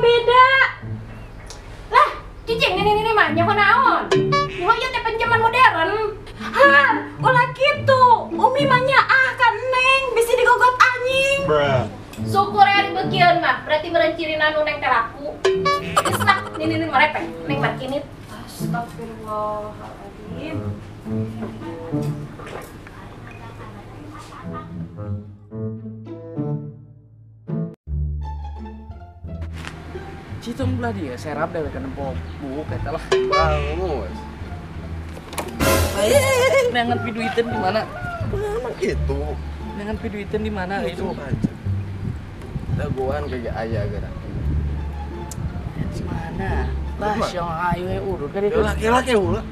beda. Lah, cicing ini mah nyawa naon? Nyawa ieu teh pinjaman modern. Han, ulah kitu. Umi mah nyaah ka Neng bisi digogot anjing. Syukur ya dibegieun mah, berarti merencirinan nu Neng teh laku. Geus lah, nini marepek, Neng markinit. Astagfirullahaladzim. Citum belah dia, serap deh kan empok buuk eta lah. Bangus. Nengan piduiten di mana? Emang itu. Nengan piduiten di mana itu? aja. Daguan kagak aya geura. Di mana? Lah siang ayo urut ka ditu. Laki-laki ulah.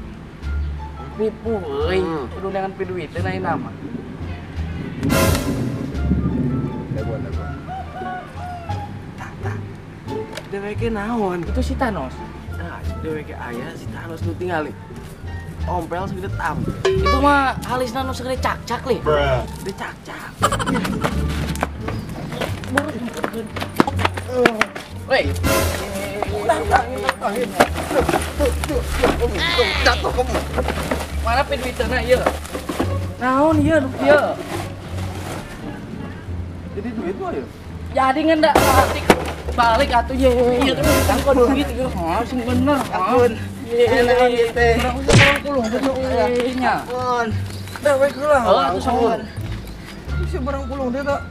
Nipu euy. Kudu nengan piduiten ayeuna mah. Daguan. Deweke naon? Itu si Thanos. Nah, deweke aya si Thanos nu tingali. Ompel segede tam. Itu mah alisna nu segede cak-cak li. Dia cak-cak. Woi. Jatuh kamu. Mana piduiteuna ieu? Naon ieu nu ieu? Jadi duit mah ya. Jadi ngendak balik atuh ye. Ieu kan kudu gitu. Hah, sing bener. Ampun. Enak ieu teh. Urang usah 20 betul nya. Ampun. Dewek ulah. Atuh sampun. Bisa barang pulung dia tak?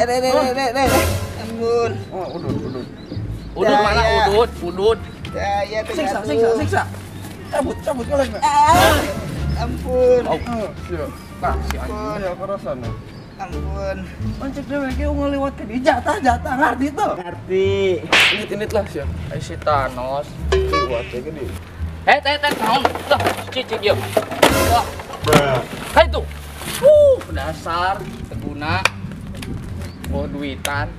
Dek. Ampun. Oh, udut. Udut mana udut? Ya, Siksa. Cabut kolek. Ampun. Siap. Nah, si anjing ya kerasan. Ampun. Pancek deweke ngelewat ke dia jatah ngerti tuh. Ngerti. Init lah siap. Si Thanos. Lewat ke dia. Naon? Lah, cicing ieu. Wah. Hai tuh. Dasar teguna. Oh, duitan.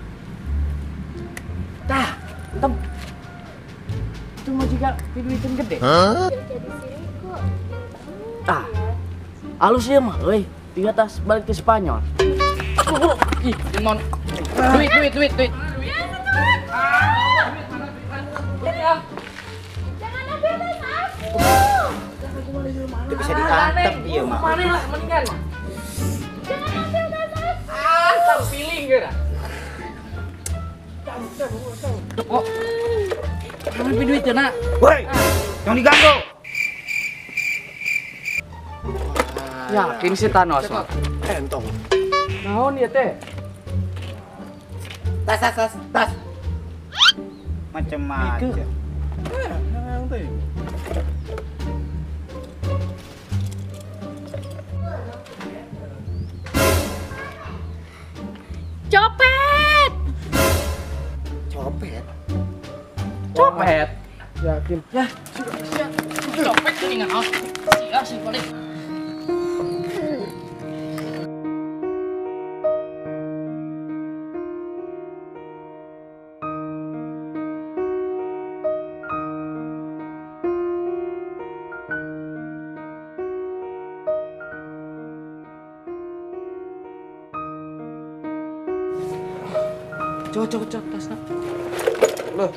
Tah, tem. Itu mah juga duitan gede. Tah. Halus ya mah, euy. Tiga tas balik ke Spanyol. Ih, non. Duit. Jangan bebas aku. Itu bisa ditangkap dia mah. Mana lah mendingan. Jangan bebas aku. Terpiling geura. Kok. Mana duit cenah? Woi, jangan diganggu. Yakin si Thanos mah. Entong. Naon ieu teh? Tas. Macem-macem. Yang teh. Copet. Yakin. Ya, siap. Copet tinggal. Siap sih balik. Cocok tasna. Loh.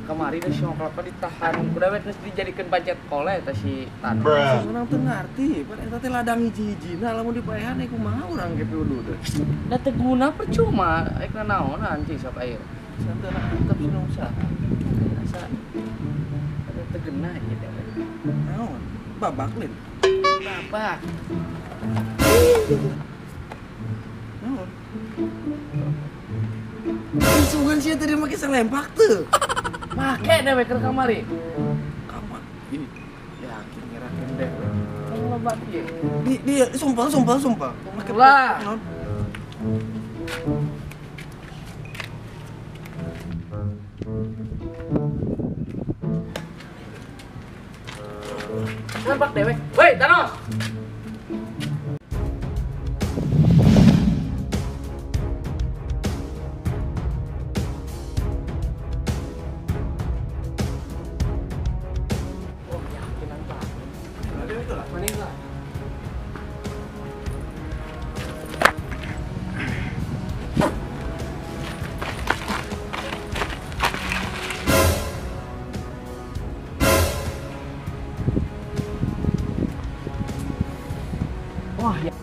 Kemarin si Ongklapa ditahan, udah wes dijadikan budget kole eta si Thanos. Orang teu ngarti, pan eta teh ladang hiji-hijina lamun dipaehan ieu kumaha urang ge piudu teh. Da teu guna percuma, ayeuna naonan cing sok ayeuna. Santana antep sinu usaha. Asa ada teu geuna ieu teh. Naon? Babak lin. Babak. Naon? Sugan sih tadi make salempak tuh. Make dewe ke kamari. Kamar. Ini yakin ngerakin deh. Kamu lebat ya. Dia sumpah. Make Lah. non. Lempak dewe. Woi, Thanos. Wah, ya.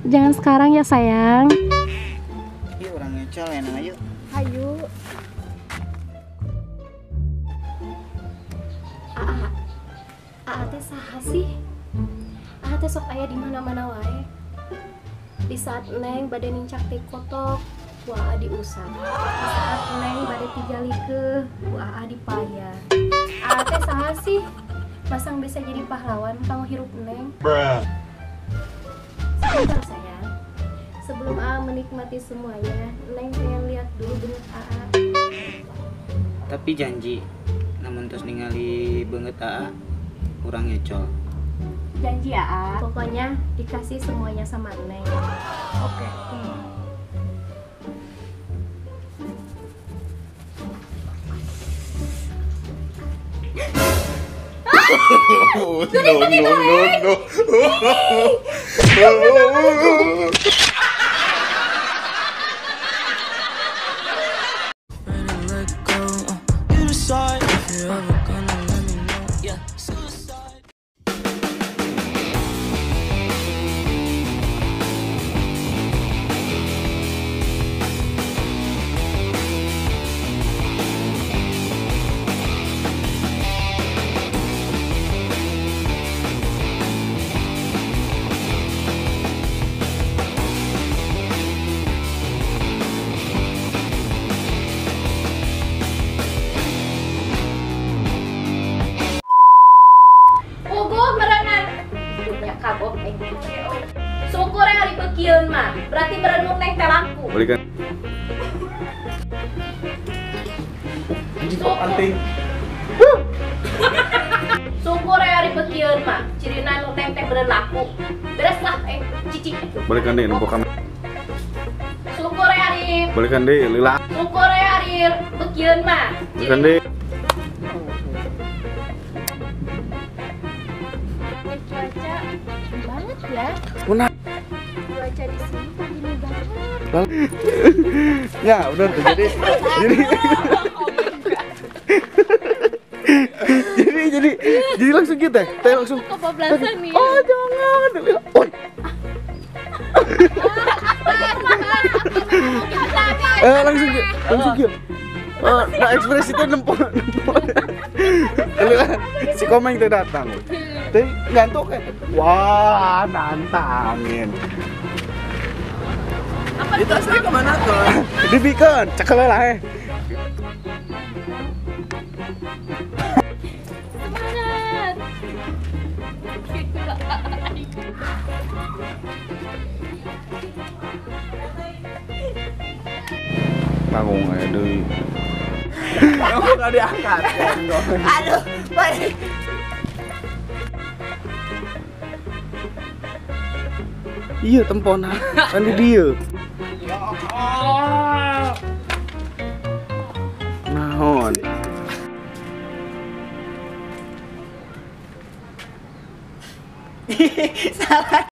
Jangan sekarang ya sayang. Iya orang ngecel enak aja. Ayo. Teh saha sih? Teh sok aya di mana-mana wae. Di saat Neng bade nincak teh kotok, ku diusap. Di saat Neng bade tijalikeun, ku dipaya. Teh saha sih? Masang bisa jadi pahlawan kamu hirup Neng? Sebentar sayang, sebelum menikmati semuanya, Neng pengen lihat dulu bentuk Tapi janji, namun terus ningali banget kurang ngecol. Janji ya, pokoknya dikasih semuanya sama Neng. Oke. Syukur hari bekieun mah, berarti berenung Neng teh laku. Balikan. Anting. Syukur hari bekieun mah, cirina nu Neng teh beureun laku. Beres lah cici. Balikan deh nempok kamera. Syukur hari. Balikan deh lila. Syukur hari bekieun mah. Balikan deh. Cuaca banget ya. Una. Cuaca di sini begini banget. Ya udah tuh, jadi jadi langsung gitu teh langsung Kebablasan nih. oh jangan oi langsung gitu nah ekspresi itu nempel si Komeng teh datang teh ngantuk kan wah nantangin itu asli kemana tuh dibikin cekal lah Semangat. tanggung aja deh aku gak diangkat Aduh, balik. iya tempona kan di dia naon Salah.